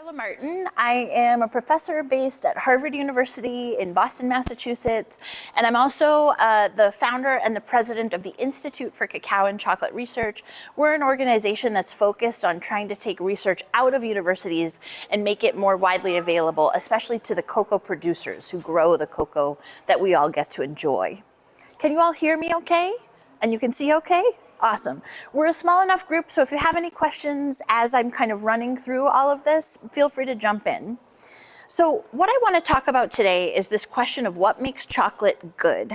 Carla Martin. I am a professor based at Harvard University in Boston, Massachusetts, and I'm also the founder and the president of the Institute for Cacao and Chocolate Research. We're an organization that's focused on trying to take research out of universities and make it more widely available, especially to the cocoa producers who grow the cocoa that we all get to enjoy. Can you all hear me okay? And you can see okay? Awesome. We're a small enough group, so if you have any questions as I'm kind of running through all of this, feel free to jump in. So what I want to talk about today is this question of what makes chocolate good.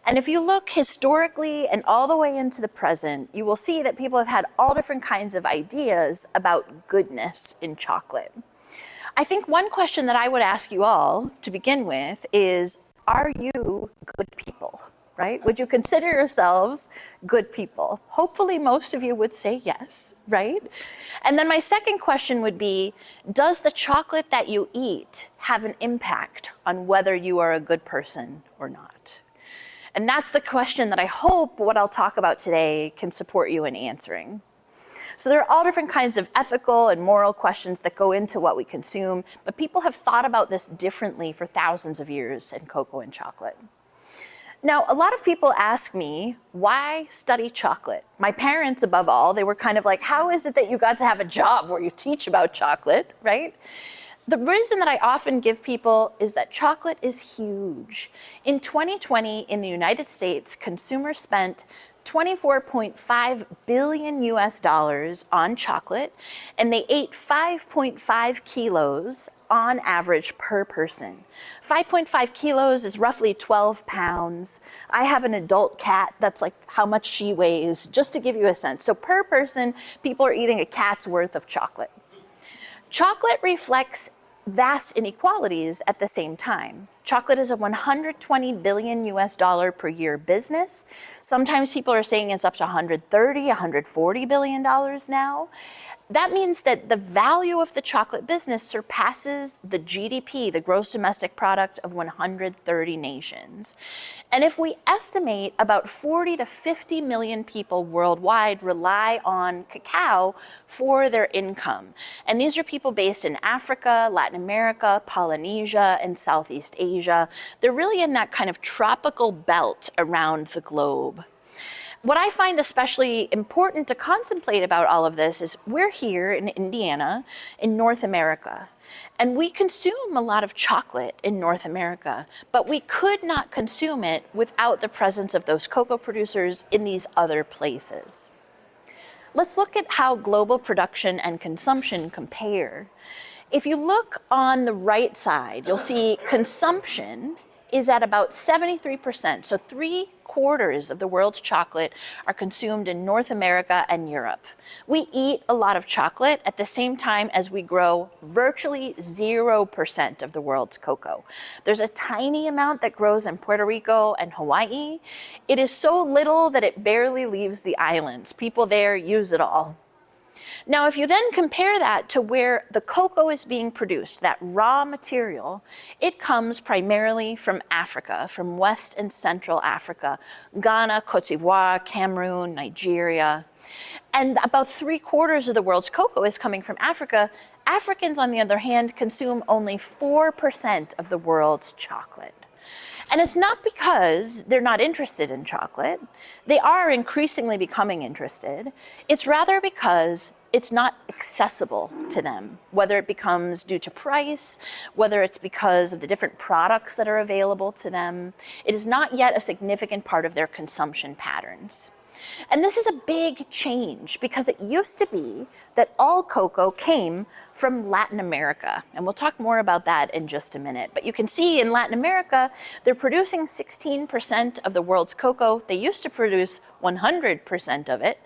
And if you look historically and all the way into the present, you will see that people have had all different kinds of ideas about goodness in chocolate. I think one question that I would ask you all to begin with is, are you good people? Right? Would you consider yourselves good people? Hopefully most of you would say yes, right? And then my second question would be, does the chocolate that you eat have an impact on whether you are a good person or not? And that's the question that I hope what I'll talk about today can support you in answering. So there are all different kinds of ethical and moral questions that go into what we consume, but people have thought about this differently for thousands of years in cocoa and chocolate. Now, a lot of people ask me, why study chocolate? My parents, above all, they were kind of like, how is it that you got to have a job where you teach about chocolate, right? The reason that I often give people is that chocolate is huge. In 2020, in the United States, consumers spent $24.5 billion US on chocolate, and they ate 5.5 kilos on average per person. 5.5 kilos is roughly 12 pounds. I have an adult cat, that's like how much she weighs, just to give you a sense. So per person, people are eating a cat's worth of chocolate. Chocolate reflects vast inequalities at the same time. Chocolate is a $120 billion US per year business. Sometimes people are saying it's up to $130, $140 billion now. That means that the value of the chocolate business surpasses the GDP, the gross domestic product, of 130 nations. And if we estimate about 40 to 50 million people worldwide rely on cacao for their income. And these are people based in Africa, Latin America, Polynesia, and Southeast Asia. They're really in that kind of tropical belt around the globe. What I find especially important to contemplate about all of this is we're here in Indiana, in North America, and we consume a lot of chocolate in North America, but we could not consume it without the presence of those cocoa producers in these other places. Let's look at how global production and consumption compare. If you look on the right side, you'll see consumption is at about 73%, so 3/4 of the world's chocolate are consumed in North America and Europe. We eat a lot of chocolate at the same time as we grow virtually 0% of the world's cocoa. There's a tiny amount that grows in Puerto Rico and Hawaii. It is so little that it barely leaves the islands. People there use it all. Now, if you then compare that to where the cocoa is being produced, that raw material, it comes primarily from Africa, from West and Central Africa, Ghana, Cote d'Ivoire, Cameroon, Nigeria. And about 3/4 of the world's cocoa is coming from Africa. Africans, on the other hand, consume only 4% of the world's chocolate. And it's not because they're not interested in chocolate. They are increasingly becoming interested. It's rather because it's not accessible to them, whether it becomes due to price, whether it's because of the different products that are available to them. It is not yet a significant part of their consumption patterns. And this is a big change because it used to be that all cocoa came from Latin America. And we'll talk more about that in just a minute. But you can see in Latin America, they're producing 16% of the world's cocoa. They used to produce 100% of it,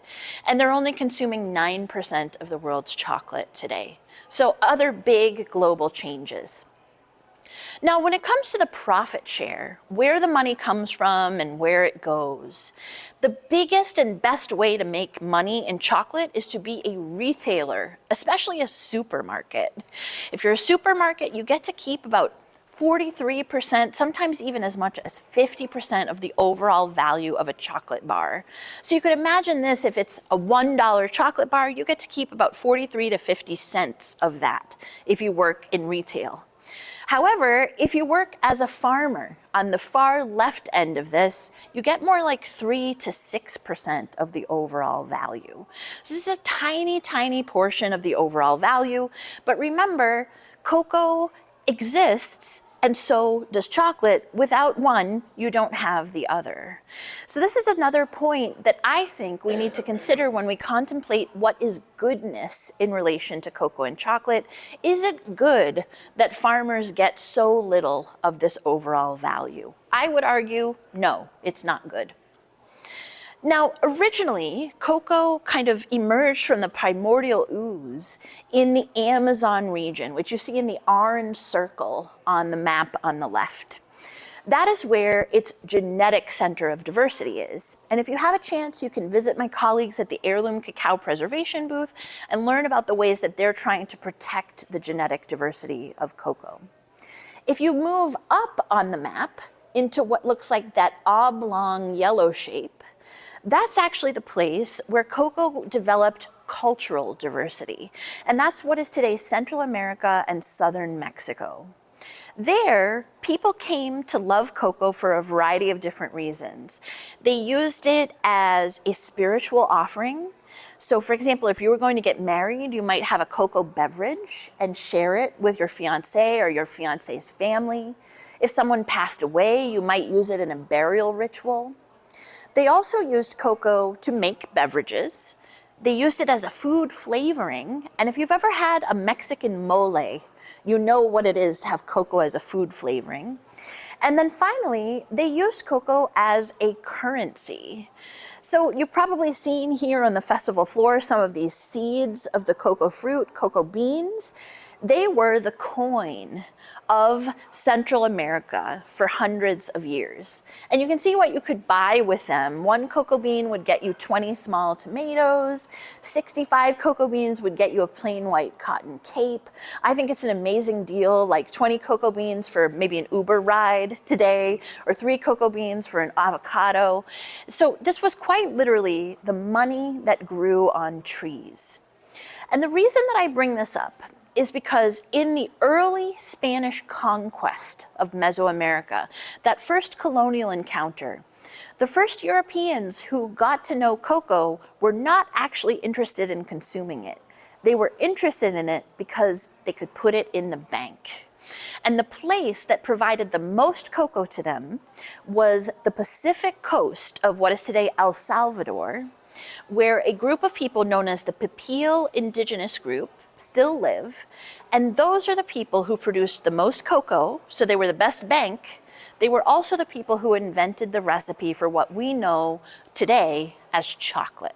and they're only consuming 9% of the world's chocolate today. So other big global changes. Now, when it comes to the profit share, where the money comes from and where it goes, the biggest and best way to make money in chocolate is to be a retailer, especially a supermarket. If you're a supermarket, you get to keep about 43%, sometimes even as much as 50% of the overall value of a chocolate bar. So you could imagine this, if it's a $1 chocolate bar, you get to keep about 43 to 50 cents of that if you work in retail. However, if you work as a farmer, on the far left end of this, you get more like 3 to 6% of the overall value. So this is a tiny, tiny portion of the overall value. But remember, cocoa exists, and so does chocolate. Without one, you don't have the other. So this is another point that I think we need to consider when we contemplate what is goodness in relation to cocoa and chocolate. Is it good that farmers get so little of this overall value? I would argue, no, it's not good. Now, originally, cocoa kind of emerged from the primordial ooze in the Amazon region, which you see in the orange circle on the map on the left. That is where its genetic center of diversity is. And if you have a chance, you can visit my colleagues at the Heirloom Cacao Preservation booth and learn about the ways that they're trying to protect the genetic diversity of cocoa. If you move up on the map into what looks like that oblong yellow shape, that's actually the place where cocoa developed cultural diversity. And that's what is today Central America and southern Mexico. There, people came to love cocoa for a variety of different reasons. They used it as a spiritual offering. So for example, if you were going to get married, you might have a cocoa beverage and share it with your fiancé or your fiancé's family. If someone passed away, you might use it in a burial ritual. They also used cocoa to make beverages. They used it as a food flavoring. And if you've ever had a Mexican mole, you know what it is to have cocoa as a food flavoring. And then finally, they used cocoa as a currency. So you've probably seen here on the festival floor some of these seeds of the cocoa fruit, cocoa beans. They were the coin of Central America for hundreds of years. And you can see what you could buy with them. One cocoa bean would get you 20 small tomatoes. 65 cocoa beans would get you a plain white cotton cape. I think it's an amazing deal, like 20 cocoa beans for maybe an Uber ride today, or 3 cocoa beans for an avocado. So this was quite literally the money that grew on trees. And the reason that I bring this up is because in the early Spanish conquest of Mesoamerica, that first colonial encounter, the first Europeans who got to know cocoa were not actually interested in consuming it. They were interested in it because they could put it in the bank. And the place that provided the most cocoa to them was the Pacific coast of what is today El Salvador, where a group of people known as the Pipil indigenous group still live, and those are the people who produced the most cocoa, so they were the best bank. They were also the people who invented the recipe for what we know today as chocolate.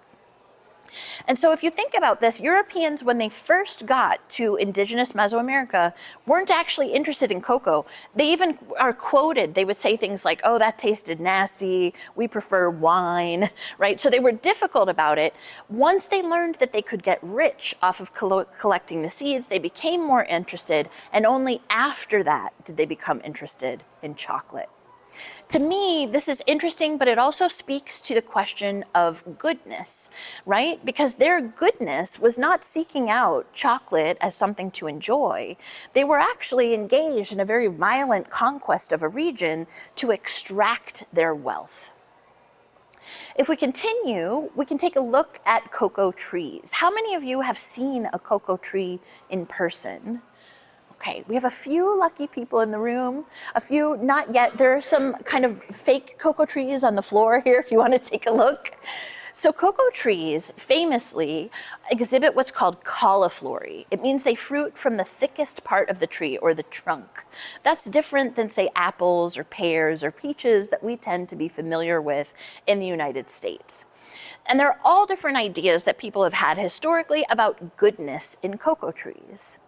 And so if you think about this, Europeans, when they first got to indigenous Mesoamerica, weren't actually interested in cocoa. They even are quoted, they would say things like, oh, that tasted nasty, we prefer wine, right? So they were difficult about it. Once they learned that they could get rich off of collecting the seeds, they became more interested, and only after that did they become interested in chocolate. To me, this is interesting, but it also speaks to the question of goodness, right? Because their goodness was not seeking out chocolate as something to enjoy. They were actually engaged in a very violent conquest of a region to extract their wealth. If we continue, we can take a look at cocoa trees. How many of you have seen a cocoa tree in person? Okay, we have a few lucky people in the room, a few not yet. There are some kind of fake cocoa trees on the floor here if you want to take a look. So cocoa trees famously exhibit what's called cauliflory. It means they fruit from the thickest part of the tree, or the trunk. That's different than, say, apples or pears or peaches that we tend to be familiar with in the United States. And there are all different ideas that people have had historically about goodness in cocoa trees.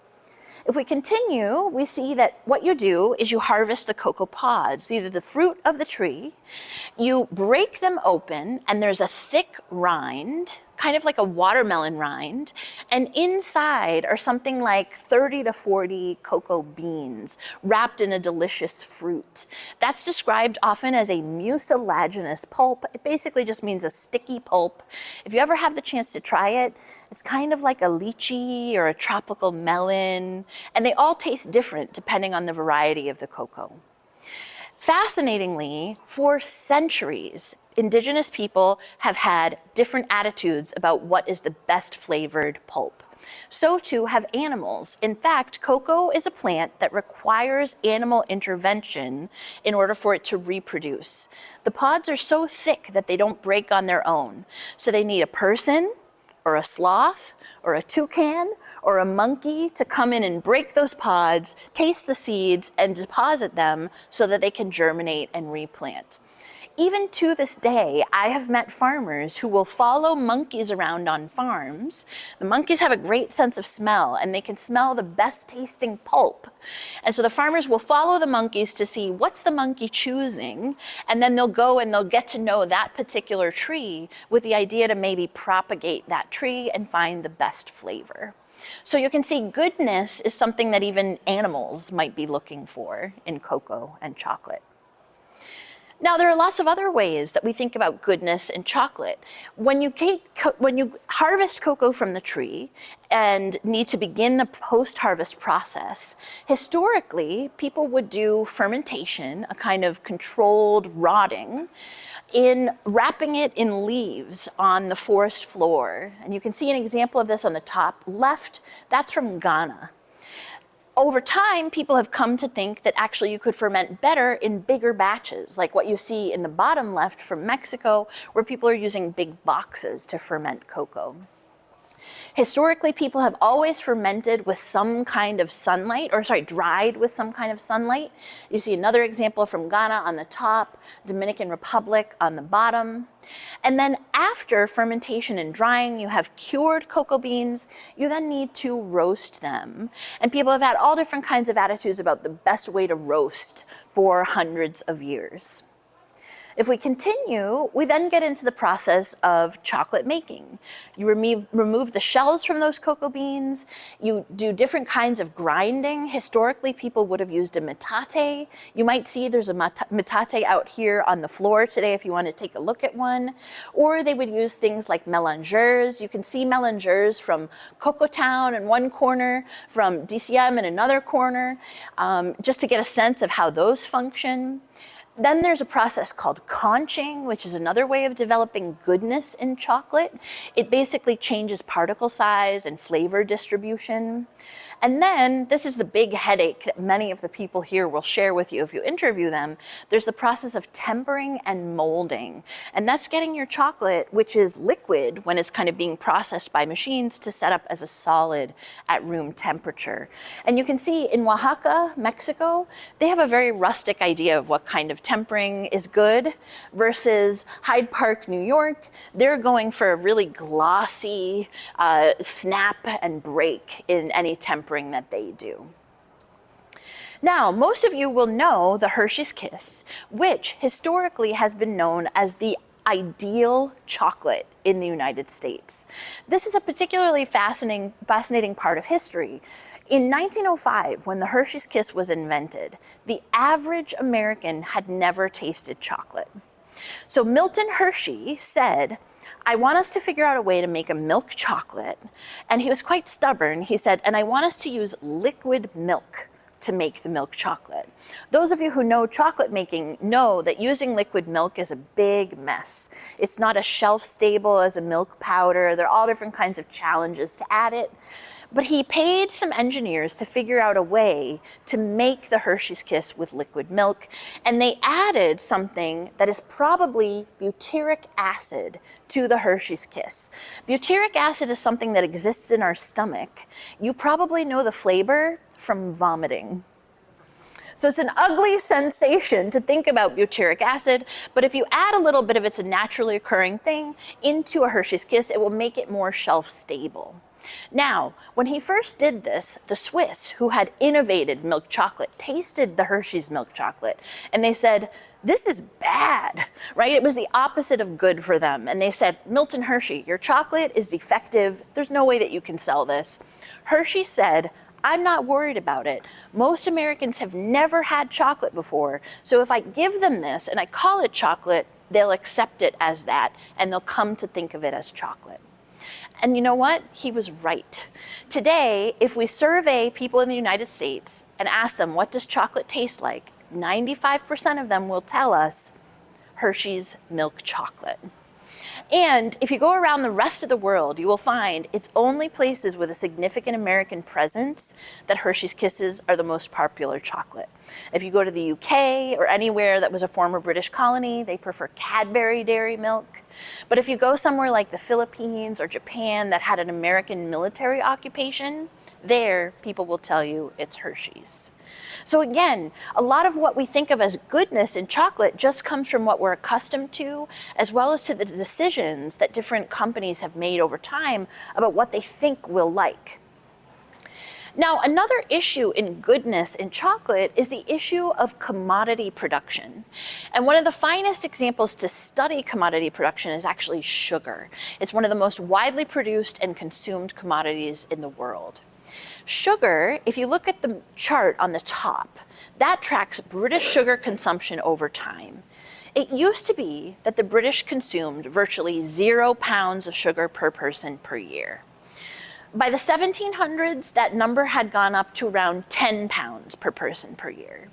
If we continue, we see that what you do is you harvest the cocoa pods, either the fruit of the tree, you break them open, and there's a thick rind, kind of like a watermelon rind, And inside are something like 30 to 40 cocoa beans wrapped in a delicious fruit. That's described often as a mucilaginous pulp. It basically just means a sticky pulp. If you ever have the chance to try it, it's kind of like a lychee or a tropical melon, and they all taste different depending on the variety of the cocoa. Fascinatingly, for centuries, indigenous people have had different attitudes about what is the best flavored pulp. So too have animals. In fact, cocoa is a plant that requires animal intervention in order for it to reproduce. The pods are so thick that they don't break on their own. So they need a person, or a sloth, or a toucan, or a monkey to come in and break those pods, taste the seeds, and deposit them so that they can germinate and replant. Even to this day, I have met farmers who will follow monkeys around on farms. The monkeys have a great sense of smell, and they can smell the best tasting pulp. And so the farmers will follow the monkeys to see what's the monkey choosing, and then they'll go and they'll get to know that particular tree with the idea to maybe propagate that tree and find the best flavor. So you can see goodness is something that even animals might be looking for in cocoa and chocolate. Now, there are lots of other ways that we think about goodness in chocolate. When you harvest cocoa from the tree and need to begin the post-harvest process, historically, people would do fermentation, a kind of controlled rotting, in wrapping it in leaves on the forest floor. And you can see an example of this on the top left. That's from Ghana. Over time, people have come to think that actually you could ferment better in bigger batches, like what you see in the bottom left from Mexico, where people are using big boxes to ferment cocoa. Historically, people have always fermented with some kind of sunlight, dried with some kind of sunlight. You see another example from Ghana on the top, Dominican Republic on the bottom. And then after fermentation and drying, you have cured cocoa beans. You then need to roast them. And people have had all different kinds of attitudes about the best way to roast for hundreds of years. If we continue, we then get into the process of chocolate making. You remove the shells from those cocoa beans. You do different kinds of grinding. Historically, people would have used a metate. You might see there's a metate out here on the floor today if you want to take a look at one. Or they would use things like mélangeurs. You can see mélangeurs from Cocoa Town in one corner, from DCM in another corner, just to get a sense of how those function. Then there's a process called conching, which is another way of developing goodness in chocolate. It basically changes particle size and flavor distribution. And then, this is the big headache that many of the people here will share with you if you interview them. There's the process of tempering and molding. And that's getting your chocolate, which is liquid when it's kind of being processed by machines, to set up as a solid at room temperature. And you can see in Oaxaca, Mexico, they have a very rustic idea of what kind of tempering is good, versus Hyde Park, New York. They're going for a really glossy snap and break in any tempering that they do. Now, most of you will know the Hershey's Kiss, which historically has been known as the ideal chocolate in the United States. This is a particularly fascinating part of history. In 1905, when the Hershey's Kiss was invented, the average American had never tasted chocolate. So Milton Hershey said, I want us to figure out a way to make a milk chocolate. And he was quite stubborn. He said, and I want us to use liquid milk to make the milk chocolate. Those of you who know chocolate making know that using liquid milk is a big mess. It's not as shelf stable as a milk powder. There are all different kinds of challenges to add it. But he paid some engineers to figure out a way to make the Hershey's Kiss with liquid milk, and they added something that is probably butyric acid to the Hershey's Kiss. Butyric acid is something that exists in our stomach. You probably know the flavor from vomiting. So it's an ugly sensation to think about butyric acid, but if you add a little bit of it's a naturally occurring thing into a Hershey's Kiss, it will make it more shelf stable. Now, when he first did this, the Swiss, who had innovated milk chocolate, tasted the Hershey's milk chocolate, and they said, this is bad, right? It was the opposite of good for them. And they said, Milton Hershey, your chocolate is defective. There's no way that you can sell this. Hershey said, I'm not worried about it. Most Americans have never had chocolate before. So if I give them this and I call it chocolate, they'll accept it as that and they'll come to think of it as chocolate. And you know what? He was right. Today, if we survey people in the United States and ask them, what does chocolate taste like? 95% of them will tell us Hershey's milk chocolate. And if you go around the rest of the world, you will find it's only places with a significant American presence that Hershey's Kisses are the most popular chocolate. If you go to the UK or anywhere that was a former British colony, they prefer Cadbury dairy milk. But if you go somewhere like the Philippines or Japan that had an American military occupation, there people will tell you it's Hershey's. So again, a lot of what we think of as goodness in chocolate just comes from what we're accustomed to, as well as to the decisions that different companies have made over time about what they think we'll like. Now, another issue in goodness in chocolate is the issue of commodity production. And one of the finest examples to study commodity production is actually sugar. It's one of the most widely produced and consumed commodities in the world. Sugar, if you look at the chart on the top, that tracks British sugar consumption over time. It used to be that the British consumed virtually 0 pounds of sugar per person per year. By the 1700s, that number had gone up to around 10 pounds per person per year.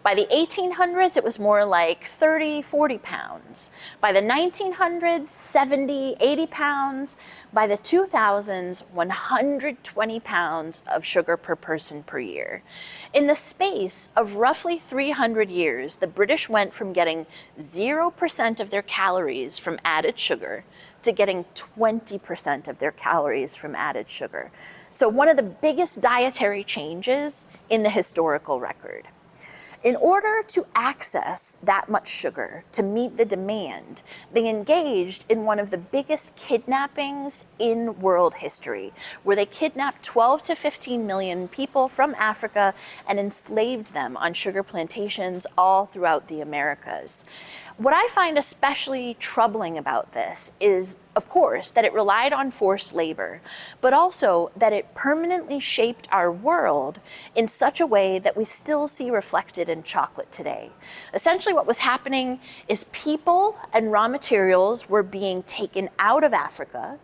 By the 1800s, it was more like 30, 40 pounds. By the 1900s, 70, 80 pounds. By the 2000s, 120 pounds of sugar per person per year. In the space of roughly 300 years, the British went from getting 0% of their calories from added sugar to getting 20% of their calories from added sugar. So one of the biggest dietary changes in the historical record. In order to access that much sugar to meet the demand, they engaged in one of the biggest kidnappings in world history, where they kidnapped 12 to 15 million people from Africa and enslaved them on sugar plantations all throughout the Americas. What I find especially troubling about this is, of course, that it relied on forced labor, but also that it permanently shaped our world in such a way that we still see reflected in chocolate today. Essentially, what was happening is people and raw materials were being taken out of Africa.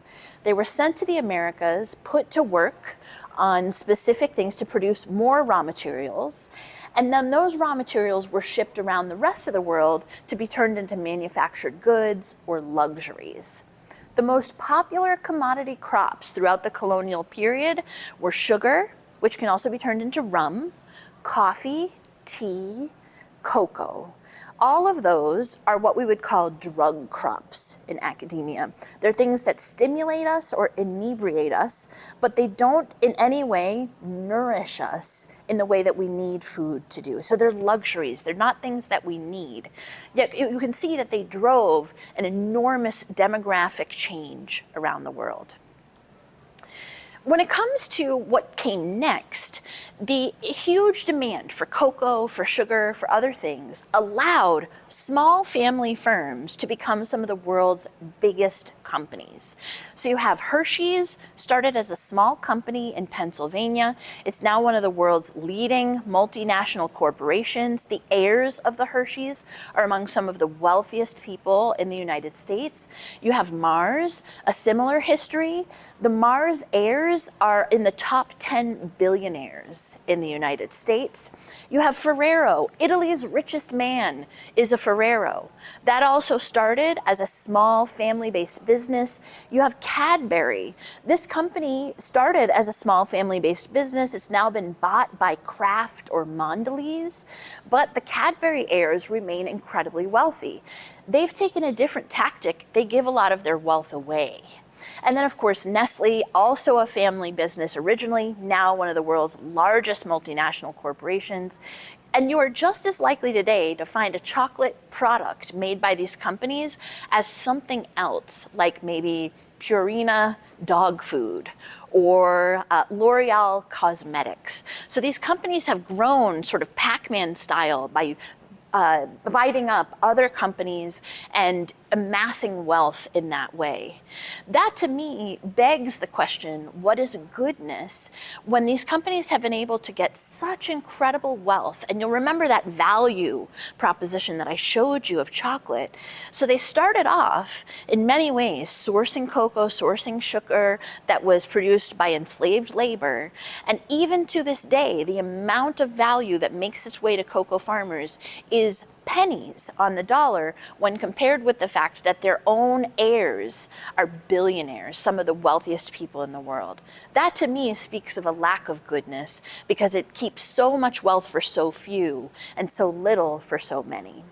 They were sent to the Americas, put to work on specific things to produce more raw materials. And then those raw materials were shipped around the rest of the world to be turned into manufactured goods or luxuries. The most popular commodity crops throughout the colonial period were sugar, which can also be turned into rum, coffee, tea, cocoa. All of those are what we would call drug crops in academia. They're things that stimulate us or inebriate us, but they don't in any way nourish us in the way that we need food to do. So they're luxuries. They're not things that we need. Yet you can see that they drove an enormous demographic change around the world. When it comes to what came next, the huge demand for cocoa, for sugar, for other things allowed small family firms to become some of the world's biggest companies. So you have Hershey's, started as a small company in Pennsylvania. It's now one of the world's leading multinational corporations. The heirs of the Hershey's are among some of the wealthiest people in the United States. You have Mars, a similar history. The Mars heirs are in the top 10 billionaires in the United States. You have Ferrero. Italy's richest man is a Ferrero. That also started as a small family-based business. You have Cadbury. This company started as a small family-based business. It's now been bought by Kraft or Mondelez, but the Cadbury heirs remain incredibly wealthy. They've taken a different tactic. They give a lot of their wealth away. And then, of course, Nestle, also a family business originally, now one of the world's largest multinational corporations. And you are just as likely today to find a chocolate product made by these companies as something else, like maybe Purina dog food or L'Oreal cosmetics. So these companies have grown sort of Pac-Man style by dividing up other companies and amassing wealth in that way. That to me begs the question, what is goodness when these companies have been able to get such incredible wealth? And you'll remember that value proposition that I showed you of chocolate. So they started off in many ways sourcing cocoa, sourcing sugar that was produced by enslaved labor. And even to this day, the amount of value that makes its way to cocoa farmers is pennies on the dollar when compared with the fact that their own heirs are billionaires, some of the wealthiest people in the world. That to me speaks of a lack of goodness because it keeps so much wealth for so few and so little for so many.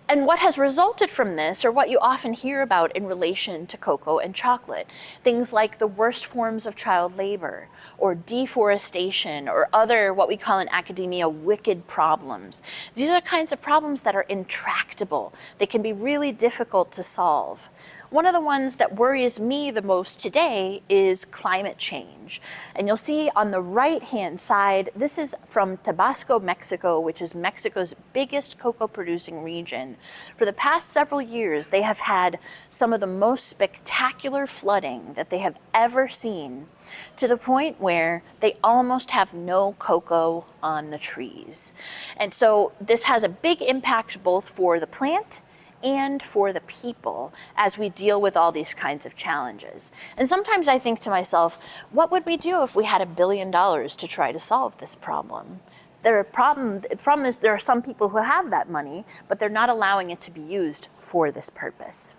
And what has resulted from this, or what you often hear about in relation to cocoa and chocolate, things like the worst forms of child labor, or deforestation, or other, what we call in academia, wicked problems. These are the kinds of problems that are intractable. They can be really difficult to solve. One of the ones that worries me the most today is climate change. And you'll see on the right-hand side, this is from Tabasco, Mexico, which is Mexico's biggest cocoa producing region. For the past several years, they have had some of the most spectacular flooding that they have ever seen, to the point where they almost have no cocoa on the trees. And so this has a big impact both for the plant and for the people as we deal with all these kinds of challenges. And sometimes I think to myself, what would we do if we had $1 billion to try to solve this problem? The problem is there are some people who have that money, but they're not allowing it to be used for this purpose.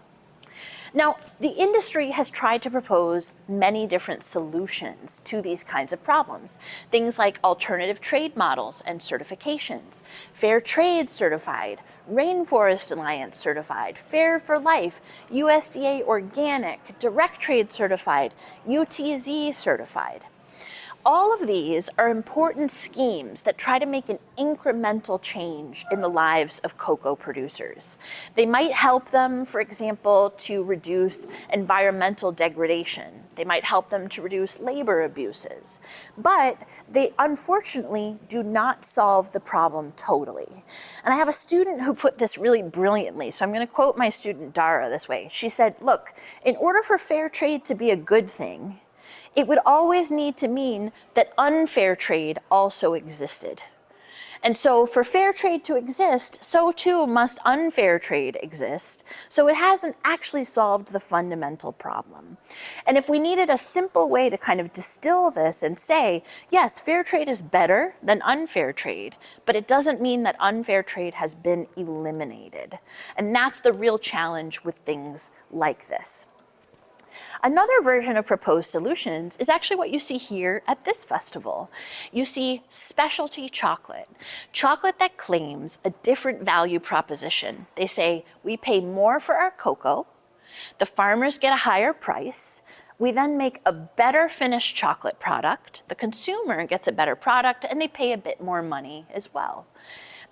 Now, the industry has tried to propose many different solutions to these kinds of problems. Things like alternative trade models and certifications, fair trade certified, Rainforest Alliance certified, Fair for Life, USDA organic, direct trade certified, UTZ certified. All of these are important schemes that try to make an incremental change in the lives of cocoa producers. They might help them, for example, to reduce environmental degradation. They might help them to reduce labor abuses. But they unfortunately do not solve the problem totally. And I have a student who put this really brilliantly, so I'm going to quote my student Dara this way. She said, look, in order for fair trade to be a good thing, it would always need to mean that unfair trade also existed. And so for fair trade to exist, so too must unfair trade exist. So it hasn't actually solved the fundamental problem. And if we needed a simple way to kind of distill this and say, yes, fair trade is better than unfair trade, but it doesn't mean that unfair trade has been eliminated. And that's the real challenge with things like this. Another version of proposed solutions is actually what you see here at this festival. You see specialty chocolate, chocolate that claims a different value proposition. They say, we pay more for our cocoa, the farmers get a higher price, we then make a better finished chocolate product, the consumer gets a better product, and they pay a bit more money as well.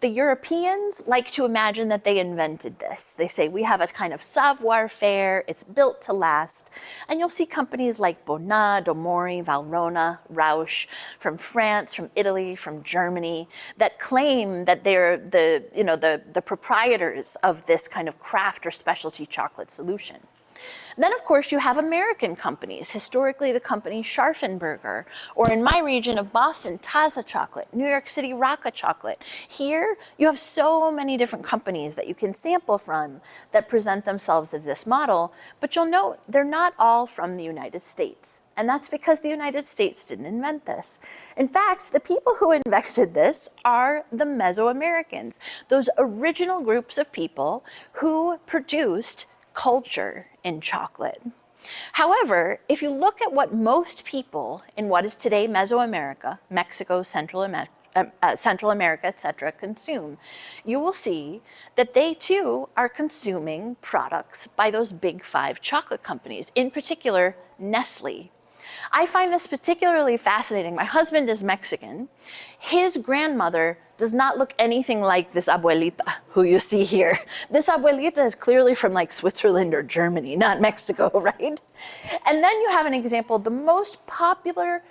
The Europeans like to imagine that they invented this. They say we have a kind of savoir-faire, it's built to last. And you'll see companies like Bonat, Domori, Valrhona, Rauch from France, from Italy, from Germany that claim that they're the proprietors of this kind of craft or specialty chocolate solution. Then, of course, you have American companies, historically the company Scharfenberger, or in my region of Boston, Taza Chocolate, New York City, Rocca Chocolate. Here, you have so many different companies that you can sample from that present themselves as this model, but you'll note they're not all from the United States. And that's because the United States didn't invent this. In fact, the people who invented this are the Mesoamericans, those original groups of people who produced culture in chocolate. However, if you look at what most people in what is today Mesoamerica, Mexico, Central America, etc., consume, you will see that they too are consuming products by those big five chocolate companies, in particular Nestle. I find this particularly fascinating. My husband is Mexican. His grandmother does not look anything like this abuelita who you see here. This abuelita is clearly from like Switzerland or Germany, not Mexico, right? And then you have an example, the most popular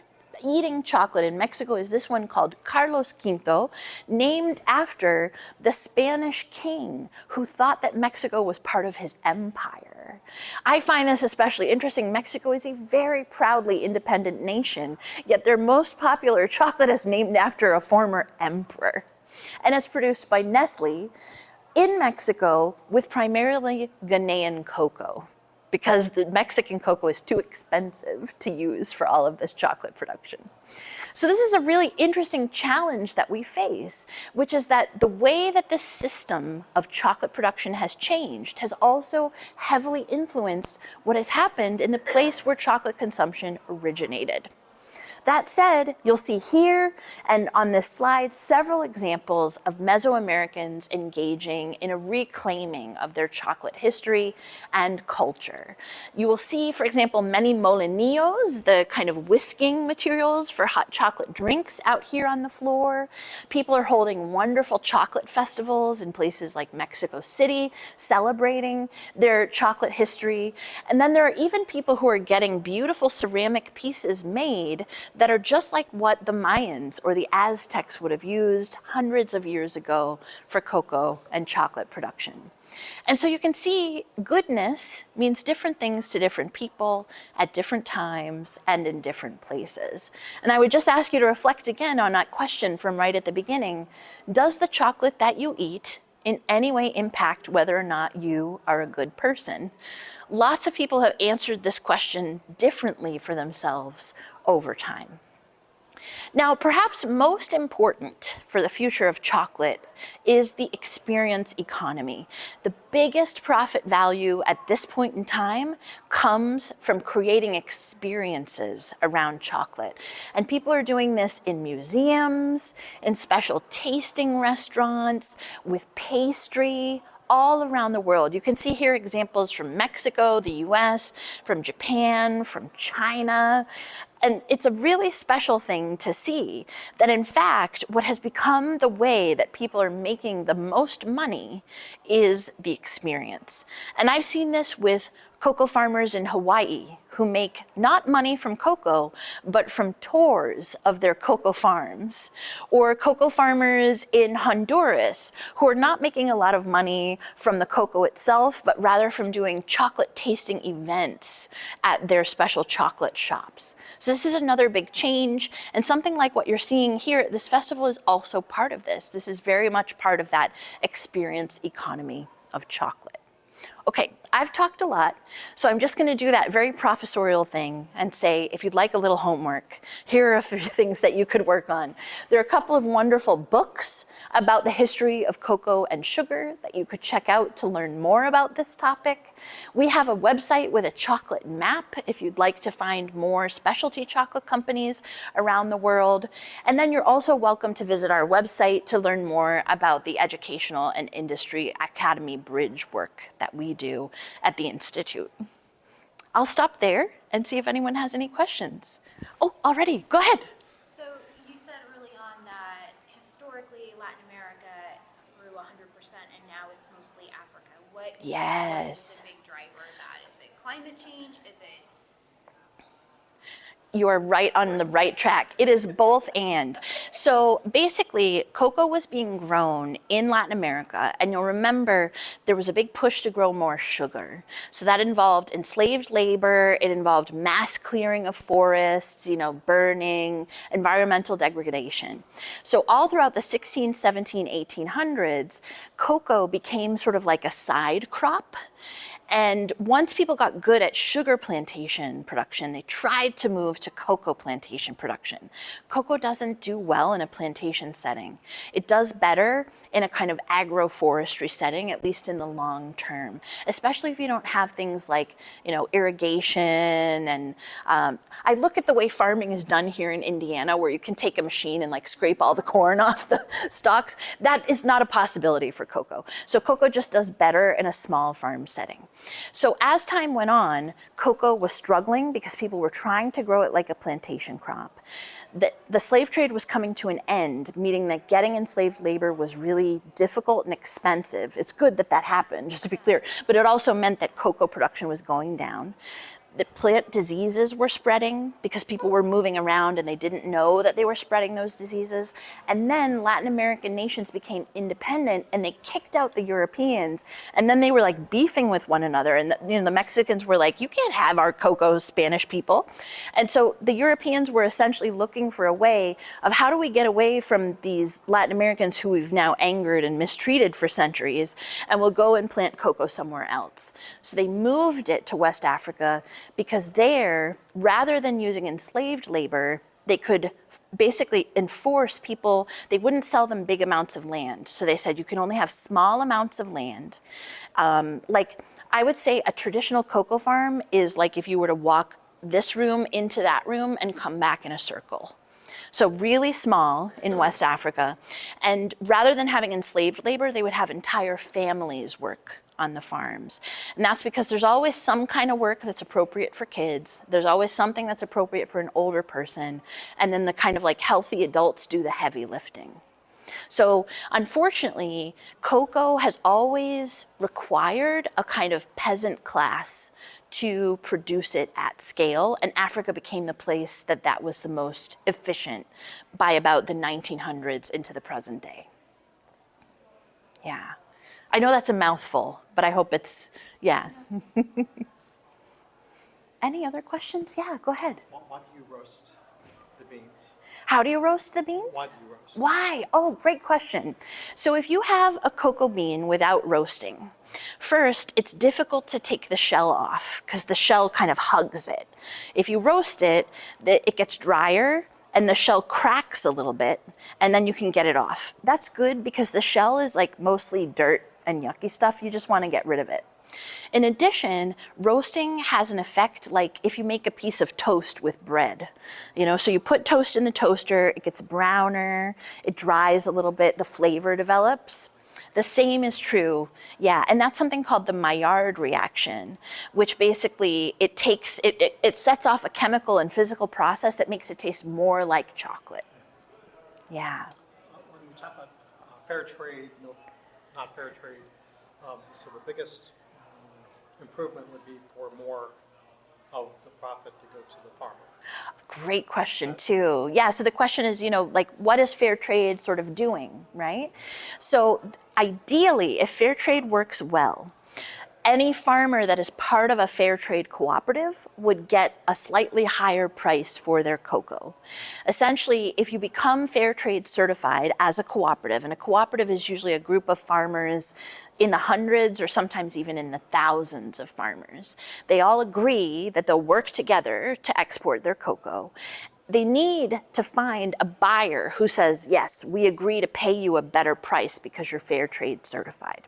eating chocolate in Mexico is this one called Carlos Quinto, named after the Spanish king who thought that Mexico was part of his empire. I find this especially interesting. Mexico is a very proudly independent nation, yet their most popular chocolate is named after a former emperor. And it's produced by Nestle in Mexico with primarily Ghanaian cocoa, because the Mexican cocoa is too expensive to use for all of this chocolate production. So this is a really interesting challenge that we face, which is that the way that this system of chocolate production has changed has also heavily influenced what has happened in the place where chocolate consumption originated. That said, you'll see here and on this slide several examples of Mesoamericans engaging in a reclaiming of their chocolate history and culture. You will see, for example, many molinillos, the kind of whisking materials for hot chocolate drinks out here on the floor. People are holding wonderful chocolate festivals in places like Mexico City, celebrating their chocolate history. And then there are even people who are getting beautiful ceramic pieces made that are just like what the Mayans or the Aztecs would have used hundreds of years ago for cocoa and chocolate production. And so you can see goodness means different things to different people at different times and in different places. And I would just ask you to reflect again on that question from right at the beginning. Does the chocolate that you eat in any way impact whether or not you are a good person? Lots of people have answered this question differently for themselves over time. Now, perhaps most important for the future of chocolate is the experience economy. The biggest profit value at this point in time comes from creating experiences around chocolate. And people are doing this in museums, in special tasting restaurants, with pastry, all around the world. You can see here examples from Mexico, the US, from Japan, from China. And it's a really special thing to see that, in fact, what has become the way that people are making the most money is the experience. And I've seen this with cocoa farmers in Hawaii who make not money from cocoa, but from tours of their cocoa farms, or cocoa farmers in Honduras who are not making a lot of money from the cocoa itself, but rather from doing chocolate tasting events at their special chocolate shops. So this is another big change, and something like what you're seeing here at this festival is also part of this. This is very much part of that experience economy of chocolate. Okay, I've talked a lot, so I'm just gonna do that very professorial thing and say, if you'd like a little homework, here are a few things that you could work on. There are a couple of wonderful books about the history of cocoa and sugar that you could check out to learn more about this topic. We have a website with a chocolate map if you'd like to find more specialty chocolate companies around the world. And then you're also welcome to visit our website to learn more about the Educational and Industry Academy Bridge work that we do at the Institute. I'll stop there and see if anyone has any questions. Oh, already, go ahead. So you said early on that historically Latin America grew 100% and now it's mostly Africa. What is the big driver of that? Is it climate change? Is it? You are right on the right track. It is both and. So basically, cocoa was being grown in Latin America, and you'll remember there was a big push to grow more sugar. So that involved enslaved labor, it involved mass clearing of forests, burning, environmental degradation. So all throughout the 16, 17, 1800s, cocoa became sort of like a side crop. And once people got good at sugar plantation production, they tried to move to cocoa plantation production. Cocoa doesn't do well in a plantation setting. It does better in a kind of agroforestry setting, at least in the long term, especially if you don't have things like, irrigation. And I look at the way farming is done here in Indiana, where you can take a machine and like scrape all the corn off the stalks. That is not a possibility for cocoa. So cocoa just does better in a small farm setting. So as time went on, cocoa was struggling because people were trying to grow it like a plantation crop. The slave trade was coming to an end, meaning that getting enslaved labor was really difficult and expensive. It's good that that happened, just to be clear, but it also meant that cocoa production was going down. the plant diseases were spreading because people were moving around and they didn't know that they were spreading those diseases. And then Latin American nations became independent and they kicked out the Europeans. And then they were like beefing with one another. And the Mexicans were like, you can't have our cocoa, Spanish people. And so the Europeans were essentially looking for a way of how do we get away from these Latin Americans who we've now angered and mistreated for centuries, and we'll go and plant cocoa somewhere else. So they moved it to West Africa because there, rather than using enslaved labor, they could basically enforce people. They wouldn't sell them big amounts of land. So they said you can only have small amounts of land. Like I would say a traditional cocoa farm is like if you were to walk this room into that room and come back in a circle. So really small in West Africa. And rather than having enslaved labor, they would have entire families work on the farms. And that's because there's always some kind of work that's appropriate for kids. There's always something that's appropriate for an older person. And then the kind of like healthy adults do the heavy lifting. So unfortunately, cocoa has always required a kind of peasant class to produce it at scale, and Africa became the place that was the most efficient by about the 1900s into the present day. Yeah. I know that's a mouthful, but I hope it's, yeah. Any other questions? Yeah, go ahead. Why do you roast the beans? How do you roast the beans? Why do you roast? Why? Oh, great question. So if you have a cocoa bean without roasting, first, it's difficult to take the shell off because the shell kind of hugs it. If you roast it, it gets drier and the shell cracks a little bit, and then you can get it off. That's good because the shell is like mostly dirt and yucky stuff. You just want to get rid of it. In addition, roasting has an effect like if you make a piece of toast with bread. So you put toast in the toaster, it gets browner, it dries a little bit, the flavor develops. The same is true, yeah, and that's something called the Maillard reaction, which basically it sets off a chemical and physical process that makes it taste more like chocolate. Yeah. When you talk about fair trade, not fair trade, so the biggest improvement would be for more of the profit to go to the farmer. Great question too. Yeah, so the question is, like what is fair trade sort of doing, right? So ideally, if fair trade works well, any farmer that is part of a fair trade cooperative would get a slightly higher price for their cocoa. Essentially, if you become fair trade certified as a cooperative, and a cooperative is usually a group of farmers in the hundreds or sometimes even in the thousands of farmers, they all agree that they'll work together to export their cocoa. They need to find a buyer who says, yes, we agree to pay you a better price because you're fair trade certified.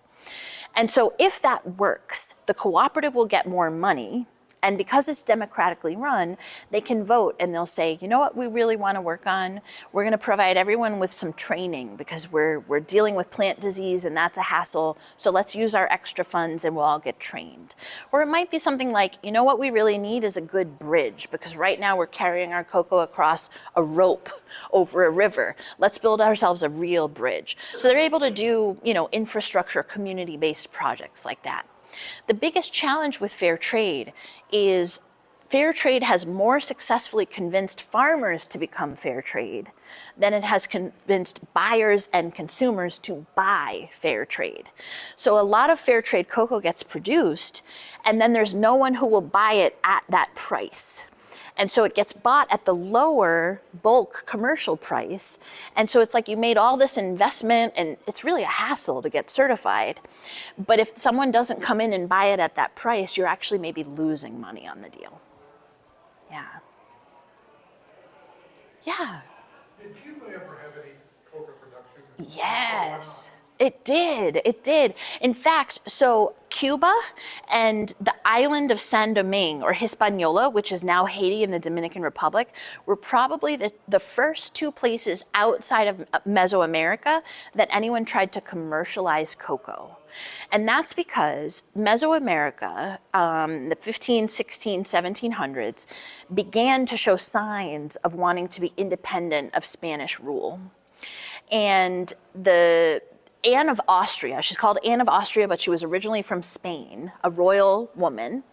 And so if that works, the cooperative will get more money, and because it's democratically run, they can vote and they'll say, you know what we really want to work on? We're going to provide everyone with some training because we're dealing with plant disease and that's a hassle, so let's use our extra funds and we'll all get trained. Or it might be something like, you know what we really need is a good bridge because right now we're carrying our cocoa across a rope over a river. Let's build ourselves a real bridge. So they're able to do, infrastructure, community-based projects like that. The biggest challenge with fair trade is fair trade has more successfully convinced farmers to become fair trade than it has convinced buyers and consumers to buy fair trade. So a lot of fair trade cocoa gets produced, and then there's no one who will buy it at that price. And so it gets bought at the lower bulk commercial price. And so it's like you made all this investment and it's really a hassle to get certified. But if someone doesn't come in and buy it at that price, you're actually maybe losing money on the deal. Yeah. Yeah. Did Cuba ever have any cocoa production? Yes. It did. In fact, so Cuba and the island of San Domingue, or Hispaniola, which is now Haiti and the Dominican Republic, were probably the first two places outside of Mesoamerica that anyone tried to commercialize cocoa. And that's because Mesoamerica, the 15, 16, 1700s, began to show signs of wanting to be independent of Spanish rule. And Anne of Austria. She's called Anne of Austria, but she was originally from Spain, a royal woman,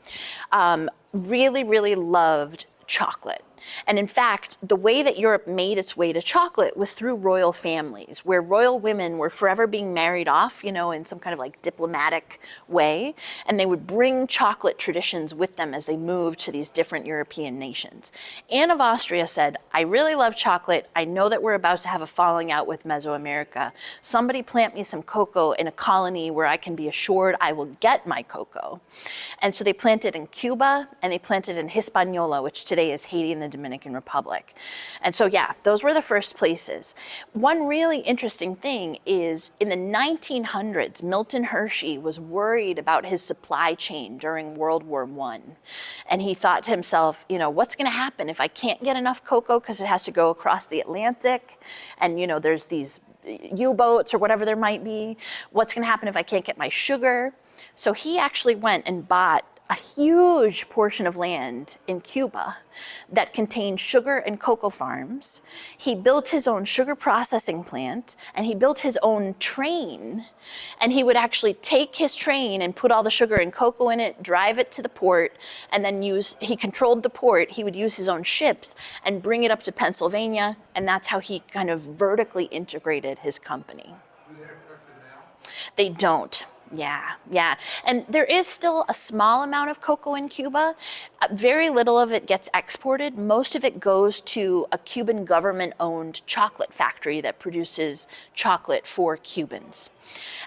really, really loved chocolate. And in fact, the way that Europe made its way to chocolate was through royal families, where royal women were forever being married off, you know, in some kind of like diplomatic way. And they would bring chocolate traditions with them as they moved to these different European nations. Anne of Austria said, I really love chocolate. I know that we're about to have a falling out with Mesoamerica. Somebody plant me some cocoa in a colony where I can be assured I will get my cocoa. And so they planted in Cuba and they planted in Hispaniola, which today is Haiti and the Dominican Republic. And so, yeah, those were the first places. One really interesting thing is in the 1900s, Milton Hershey was worried about his supply chain during World War I. And he thought to himself, you know, what's going to happen if I can't get enough cocoa because it has to go across the Atlantic? And, you know, there's these U-boats or whatever there might be. What's going to happen if I can't get my sugar? So he actually went and bought a huge portion of land in Cuba that contained sugar and cocoa farms. He built his own sugar processing plant and he built his own train. And he would actually take his train and put all the sugar and cocoa in it, drive it to the port, and then he controlled the port. He would use his own ships and bring it up to Pennsylvania. And that's how he kind of vertically integrated his company. Do they have production now? They don't. Yeah. And there is still a small amount of cocoa in Cuba. Very little of it gets exported. Most of it goes to a Cuban government-owned chocolate factory that produces chocolate for Cubans.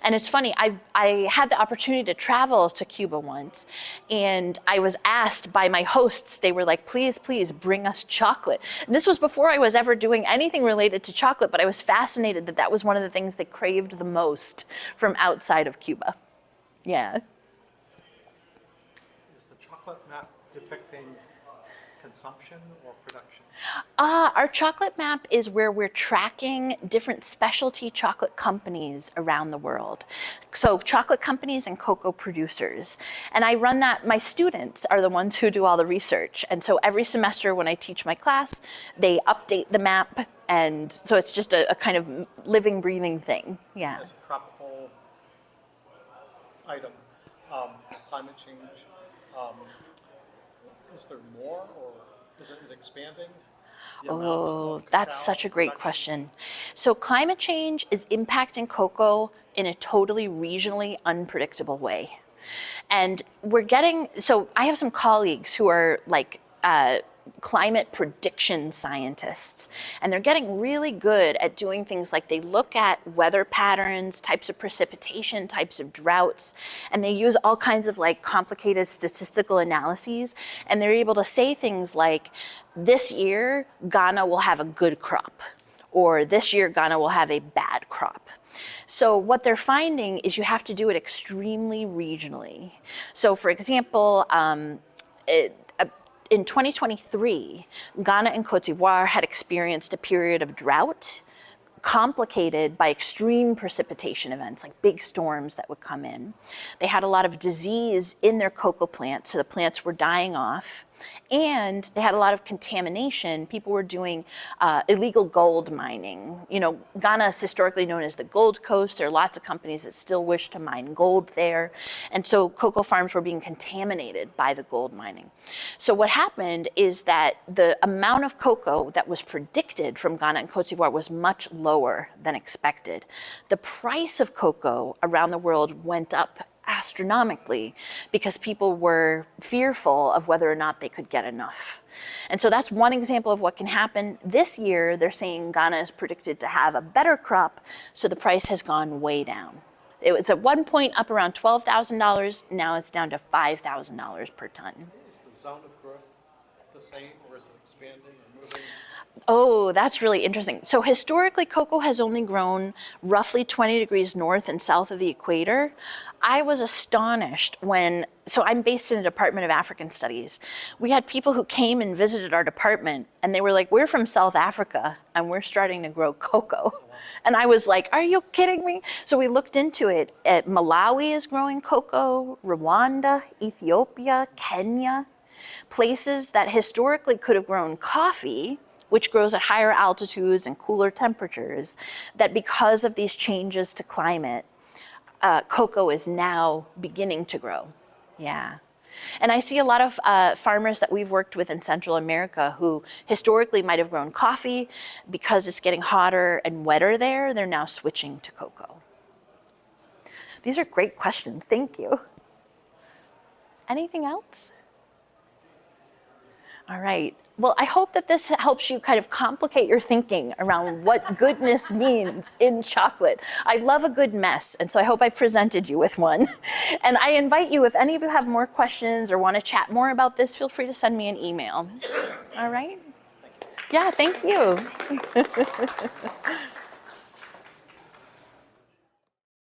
And it's funny, I had the opportunity to travel to Cuba once, and I was asked by my hosts, they were like, please, please bring us chocolate. And this was before I was ever doing anything related to chocolate, but I was fascinated that that was one of the things they craved the most from outside of Cuba. Yeah. Is the chocolate map depicting consumption or production? Our chocolate map is where we're tracking different specialty chocolate companies around the world. So chocolate companies and cocoa producers. And I run that, my students are the ones who do all the research. And so every semester when I teach my class, they update the map. And so it's just a kind of living, breathing thing. Yeah. As a tropical item, climate change, is there more or is it expanding? Oh, that's such a great question. So climate change is impacting cocoa in a totally regionally unpredictable way. And so I have some colleagues who are like climate prediction scientists, and they're getting really good at doing things like they look at weather patterns, types of precipitation, types of droughts, and they use all kinds of like complicated statistical analyses, and they're able to say things like, this year Ghana will have a good crop, or this year Ghana will have a bad crop. So what they're finding is you have to do it extremely regionally. So for example, in 2023, Ghana and Cote d'Ivoire had experienced a period of drought complicated by extreme precipitation events, like big storms that would come in. They had a lot of disease in their cocoa plants, so the plants were dying off. And they had a lot of contamination. People were doing illegal gold mining. You know, Ghana is historically known as the Gold Coast. There are lots of companies that still wish to mine gold there. And so cocoa farms were being contaminated by the gold mining. So what happened is that the amount of cocoa that was predicted from Ghana and Cote d'Ivoire was much lower than expected. The price of cocoa around the world went up astronomically because people were fearful of whether or not they could get enough. And so that's one example of what can happen. This year, they're saying Ghana is predicted to have a better crop, so the price has gone way down. It was at one point up around $12,000, now it's down to $5,000 per ton. Is the zone of growth the same, or is it expanding or moving? Oh, that's really interesting. So historically, cocoa has only grown roughly 20 degrees north and south of the equator. I was astonished so I'm based in a Department of African Studies. We had people who came and visited our department, and they were like, we're from South Africa, and we're starting to grow cocoa. And I was like, are you kidding me? So we looked into it. Malawi is growing cocoa, Rwanda, Ethiopia, Kenya, places that historically could have grown coffee which grows at higher altitudes and cooler temperatures, that because of these changes to climate, cocoa is now beginning to grow. Yeah. And I see a lot of farmers that we've worked with in Central America who historically might have grown coffee. Because it's getting hotter and wetter there, they're now switching to cocoa. These are great questions. Thank you. Anything else? All right. Well, I hope that this helps you kind of complicate your thinking around what goodness means in chocolate. I love a good mess, and so I hope I presented you with one. And I invite you, if any of you have more questions or want to chat more about this, feel free to send me an email. All right? Yeah, thank you.